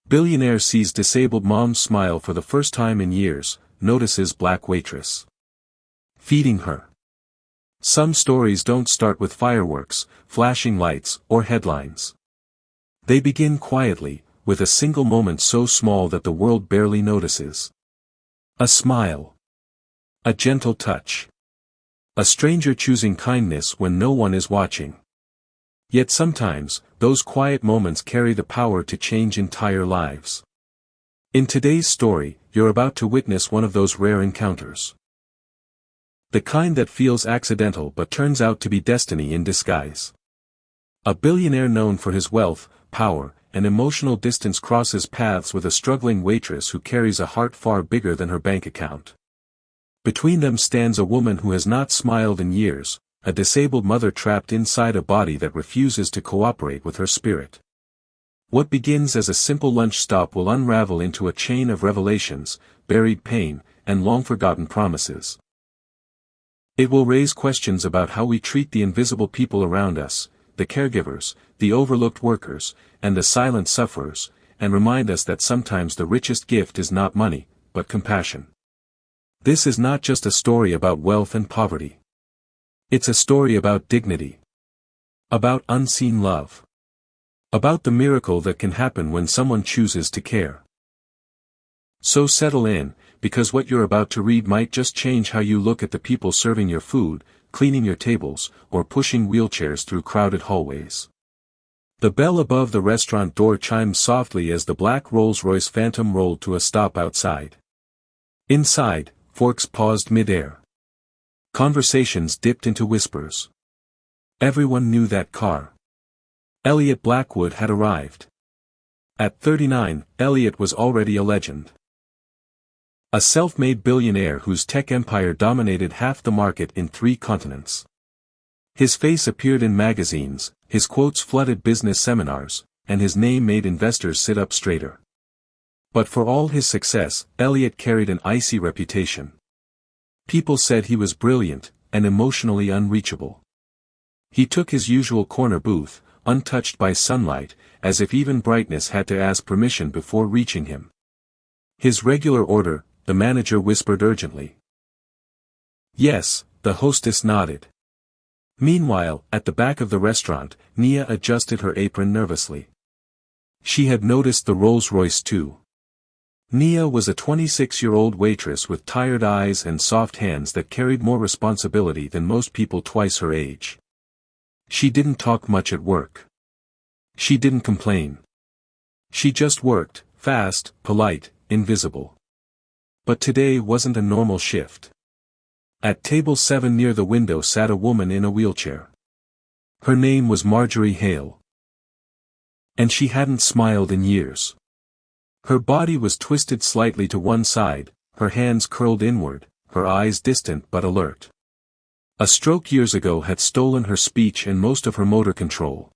Billionaire sees disabled mom smile for the first time in years, notices black waitress feeding her. Some stories don't start with fireworks, flashing lights, or headlines. They begin quietly, with a single moment so small that the world barely notices. A smile. A gentle touch. A stranger choosing kindness when no one is watching. Yet sometimes, those quiet moments carry the power to change entire lives. In today's story, you're about to witness one of those rare encounters. The kind that feels accidental but turns out to be destiny in disguise. A billionaire known for his wealth, power, and emotional distance crosses paths with a struggling waitress who carries a heart far bigger than her bank account. Between them stands a woman who has not smiled in years, a disabled mother trapped inside a body that refuses to cooperate with her spirit. What begins as a simple lunch stop will unravel into a chain of revelations, buried pain, and long-forgotten promises. It will raise questions about how we treat the invisible people around us, the caregivers, the overlooked workers, and the silent sufferers, and remind us that sometimes the richest gift is not money, but compassion. This is not just a story about wealth and poverty. It's a story about dignity. About unseen love. About the miracle that can happen when someone chooses to care. So settle in, because what you're about to read might just change how you look at the people serving your food, cleaning your tables, or pushing wheelchairs through crowded hallways. The bell above the restaurant door chimed softly as the black Rolls-Royce Phantom rolled to a stop outside. Inside, forks paused mid-air. Conversations dipped into whispers. Everyone knew that car. Elliot Blackwood had arrived. At 39, Elliot was already a legend. A self-made billionaire whose tech empire dominated half the market in 3 continents. His face appeared in magazines, his quotes flooded business seminars, and his name made investors sit up straighter. But for all his success, Elliot carried an icy reputation. People said he was brilliant, and emotionally unreachable. He took his usual corner booth, untouched by sunlight, as if even brightness had to ask permission before reaching him. His regular order, the manager whispered urgently. Yes, the hostess nodded. Meanwhile, at the back of the restaurant, Nia adjusted her apron nervously. She had noticed the Rolls-Royce too. Nia was a 26-year-old waitress with tired eyes and soft hands that carried more responsibility than most people twice her age. She didn't talk much at work. She didn't complain. She just worked, fast, polite, invisible. But today wasn't a normal shift. At table 7 near the window sat a woman in a wheelchair. Her name was Marjorie Hale. And she hadn't smiled in years. Her body was twisted slightly to one side, her hands curled inward, her eyes distant but alert. A stroke years ago had stolen her speech and most of her motor control.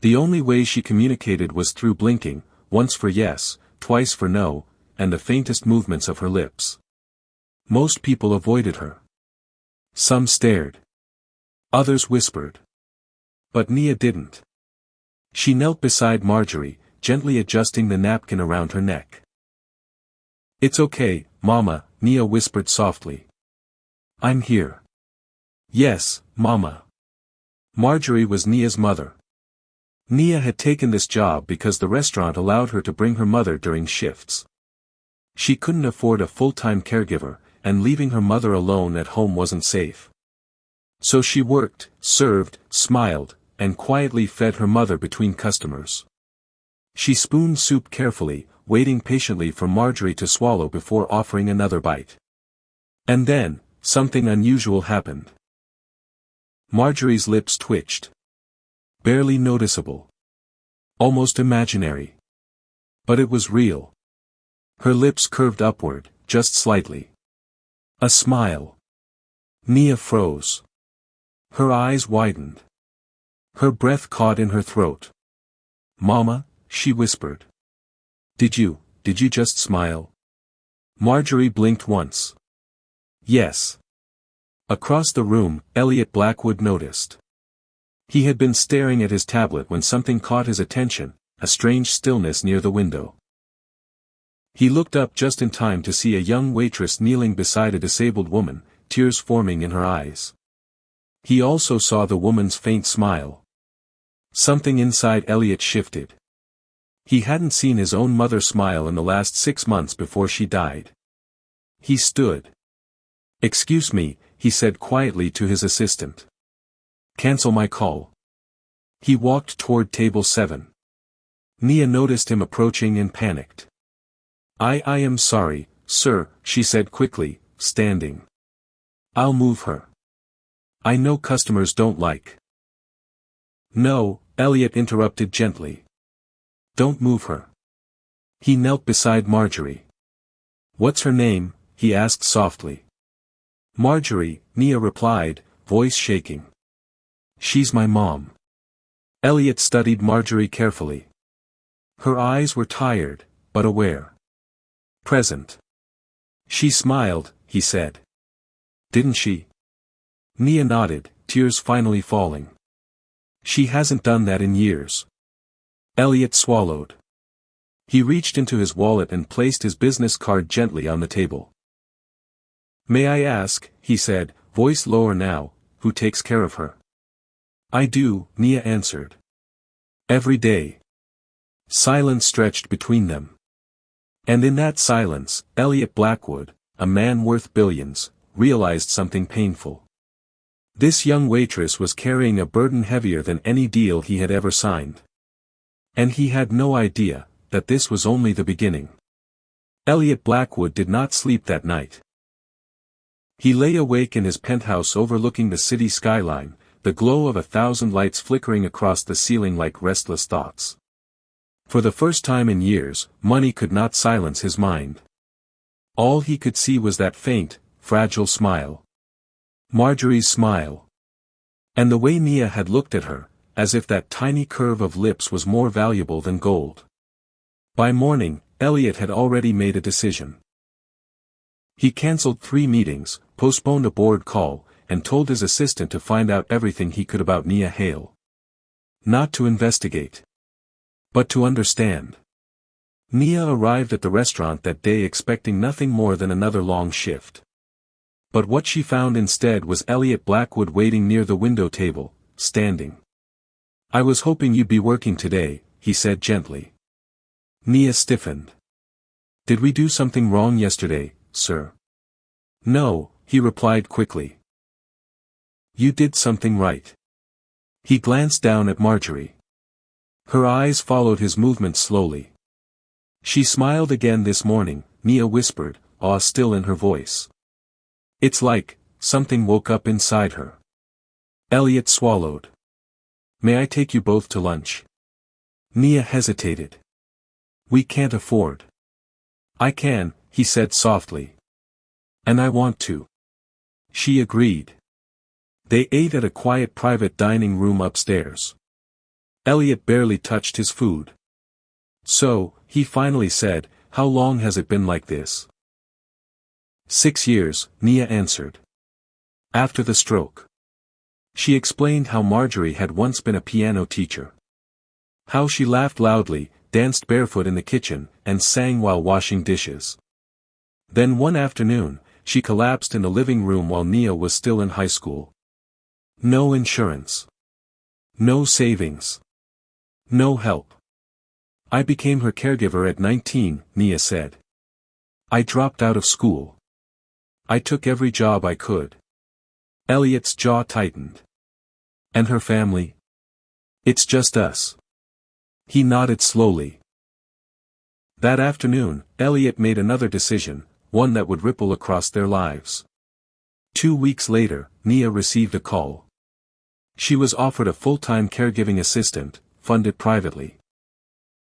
The only way she communicated was through blinking, once for yes, twice for no, and the faintest movements of her lips. Most people avoided her. Some stared. Others whispered. But Nia didn't. She knelt beside Marjorie, gently adjusting the napkin around her neck. It's okay, Mama, Nia whispered softly. I'm here. Yes, Mama. Marjorie was Nia's mother. Nia had taken this job because the restaurant allowed her to bring her mother during shifts. She couldn't afford a full-time caregiver, and leaving her mother alone at home wasn't safe. So she worked, served, smiled, and quietly fed her mother between customers. She spooned soup carefully, waiting patiently for Marjorie to swallow before offering another bite. And then, something unusual happened. Marjorie's lips twitched. Barely noticeable. Almost imaginary. But it was real. Her lips curved upward, just slightly. A smile. Nia froze. Her eyes widened. Her breath caught in her throat. Mama, she whispered. Did you just smile? Marjorie blinked once. Yes. Across the room, Elliot Blackwood noticed. He had been staring at his tablet when something caught his attention, a strange stillness near the window. He looked up just in time to see a young waitress kneeling beside a disabled woman, tears forming in her eyes. He also saw the woman's faint smile. Something inside Elliot shifted. He hadn't seen his own mother smile in the last 6 months before she died. He stood. "Excuse me," he said quietly to his assistant. "Cancel my call." He walked toward table 7. Nia noticed him approaching and panicked. I am sorry, sir," she said quickly, standing. "I'll move her. I know customers don't like." "No," Elliot interrupted gently. "Don't move her." He knelt beside Marjorie. "What's her name?" he asked softly. "Marjorie," Nia replied, voice shaking. "She's my mom." Elliot studied Marjorie carefully. Her eyes were tired, but aware. "Present." "She smiled," he said. "Didn't she?" Nia nodded, tears finally falling. "She hasn't done that in years." Elliot swallowed. He reached into his wallet and placed his business card gently on the table. "May I ask," he said, voice lower now, "who takes care of her?" "I do," Nia answered. "Every day." Silence stretched between them. And in that silence, Elliot Blackwood, a man worth billions, realized something painful. This young waitress was carrying a burden heavier than any deal he had ever signed. And he had no idea that this was only the beginning. Elliot Blackwood did not sleep that night. He lay awake in his penthouse overlooking the city skyline, the glow of 1,000 lights flickering across the ceiling like restless thoughts. For the first time in years, money could not silence his mind. All he could see was that faint, fragile smile. Marjorie's smile. And the way Nia had looked at her, as if that tiny curve of lips was more valuable than gold. By morning, Elliot had already made a decision. He cancelled 3 meetings, postponed a board call, and told his assistant to find out everything he could about Nia Hale. Not to investigate, but to understand. Nia arrived at the restaurant that day expecting nothing more than another long shift. But what she found instead was Elliot Blackwood waiting near the window table, standing. "I was hoping you'd be working today," he said gently. Nia stiffened. "Did we do something wrong yesterday, sir?" "No," he replied quickly. "You did something right." He glanced down at Marjorie. Her eyes followed his movements slowly. "She smiled again this morning," Nia whispered, awe still in her voice. "It's like something woke up inside her." Elliot swallowed. "May I take you both to lunch?" Nia hesitated. "We can't afford." "I can," he said softly. "And I want to." She agreed. They ate at a quiet private dining room upstairs. Elliot barely touched his food. "So," he finally said, "how long has it been like this?" 6 years, Nia answered. "After the stroke." She explained how Marjorie had once been a piano teacher. How she laughed loudly, danced barefoot in the kitchen, and sang while washing dishes. Then one afternoon, she collapsed in the living room while Nia was still in high school. No insurance. No savings. No help. "I became her caregiver at 19, Nia said. "I dropped out of school. I took every job I could." Elliot's jaw tightened. "And her family?" "It's just us." He nodded slowly. That afternoon, Elliot made another decision, one that would ripple across their lives. 2 weeks later, Nia received a call. She was offered a full-time caregiving assistant, funded privately.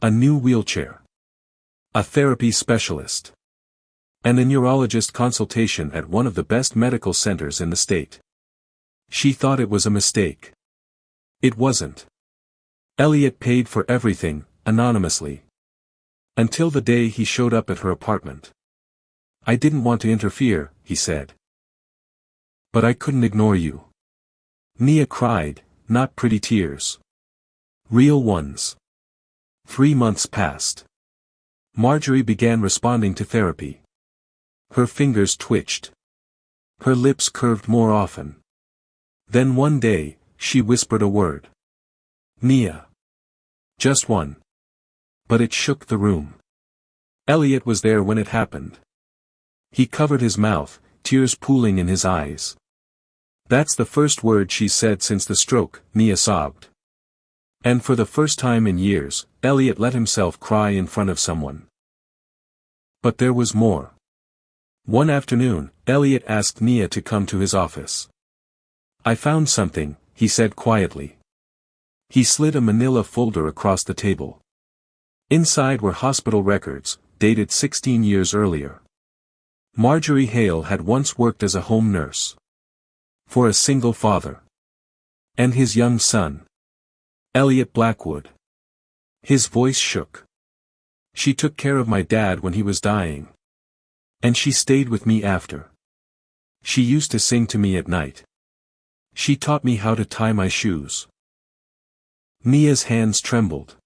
A new wheelchair. A therapy specialist. And a neurologist consultation at one of the best medical centers in the state. She thought it was a mistake. It wasn't. Elliot paid for everything, anonymously. Until the day he showed up at her apartment. "I didn't want to interfere," he said. "But I couldn't ignore you." Nia cried, not pretty tears. Real ones. 3 months passed. Marjorie began responding to therapy. Her fingers twitched. Her lips curved more often. Then one day, she whispered a word. Nia. Just one. But it shook the room. Elliot was there when it happened. He covered his mouth, tears pooling in his eyes. That's the first word she said since the stroke, Nia sobbed. And for the first time in years, Elliot let himself cry in front of someone. But there was more. One afternoon, Elliot asked Nia to come to his office. I found something, he said quietly. He slid a manila folder across the table. Inside were hospital records, dated 16 years earlier. Marjorie Hale had once worked as a home nurse. For a single father. And his young son. Elliot Blackwood. His voice shook. She took care of my dad when he was dying. And she stayed with me after. She used to sing to me at night. She taught me how to tie my shoes. Nia's hands trembled.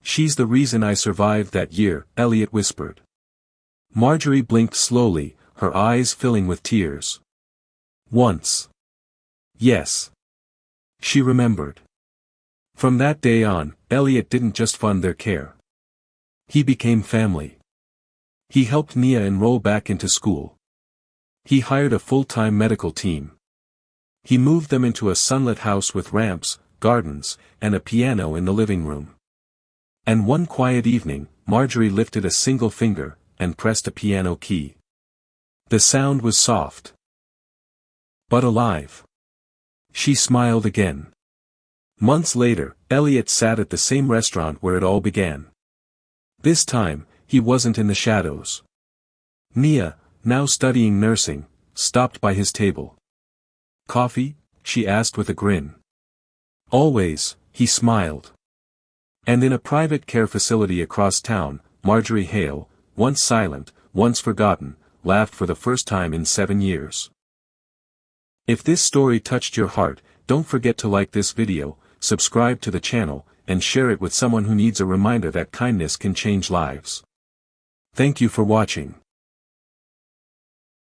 She's the reason I survived that year, Elliot whispered. Marjorie blinked slowly, her eyes filling with tears. Once. Yes. She remembered. From that day on, Elliot didn't just fund their care. He became family. He helped Nia enroll back into school. He hired a full-time medical team. He moved them into a sunlit house with ramps, gardens, and a piano in the living room. And one quiet evening, Marjorie lifted a single finger, and pressed a piano key. The sound was soft. But alive. She smiled again. Months later, Elliot sat at the same restaurant where it all began. This time, he wasn't in the shadows. Nia, now studying nursing, stopped by his table. Coffee? She asked with a grin. Always, he smiled. And in a private care facility across town, Marjorie Hale, once silent, once forgotten, laughed for the first time in 7 years. If this story touched your heart, don't forget to like this video, subscribe to the channel, and share it with someone who needs a reminder that kindness can change lives. Thank you for watching.